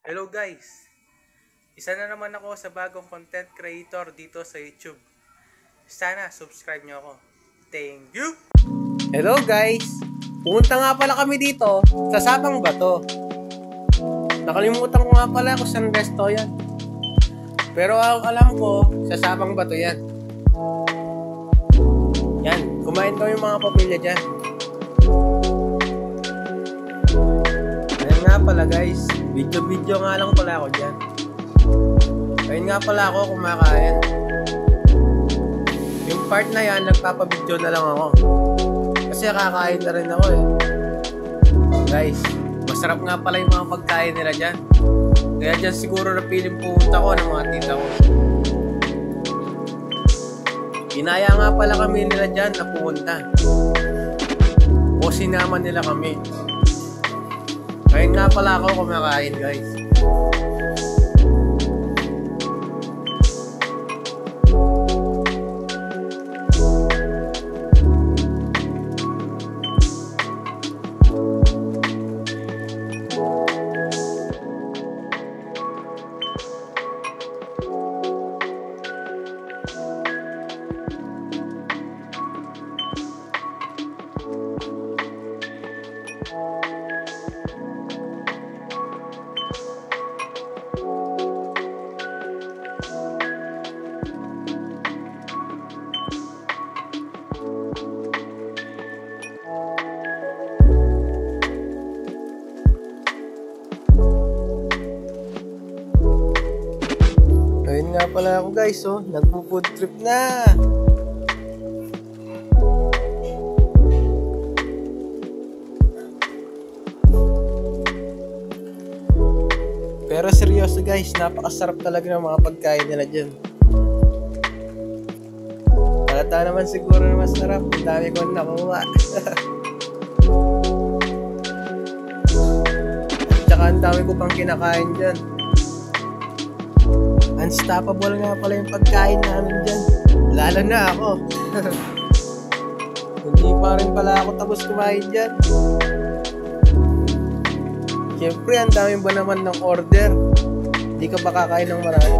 Hello guys! Isa na naman ako sa bagong content creator dito sa YouTube. Sana subscribe nyo ako. Thank you! Hello guys! Pumunta nga pala kami dito sa Sabang Bato. Nakalimutan ko nga pala kung saan resto yan. Pero ang alam ko, sa Sabang Bato yan. Yan, kumain kami mga pamilya dyan. Ayan nga pala guys, video nga lang pala ako dyan. Ayun nga pala ako kumakain. Yung part na yan, nagpapabidyo na lang ako. Kasi kakain na rin ako eh. Guys, masarap nga pala yung mga pagkain nila dyan. Kaya dyan siguro napiling pumunta ko ng mga tita ko. Inaya nga pala kami nila dyan na pumunta. O sinama nila kami. Ngayon nga pala ako kumakain guys. Ayun nga pala ako guys, oh, nagpo-food trip na. Pero seryoso guys, napakasarap talaga ng mga pagkain nila dyan. Halata naman siguro na masarap, ang dami ko nakuha. Tsaka ang dami ko pang kinakain dyan. Unstoppable nga pala yung pagkain namin dyan. Lalo na ako. Hindi pa rin pala ako tapos kumain dyan. Siyempre, ang dami ba naman ng order? Hindi ka ba kakain ng marami?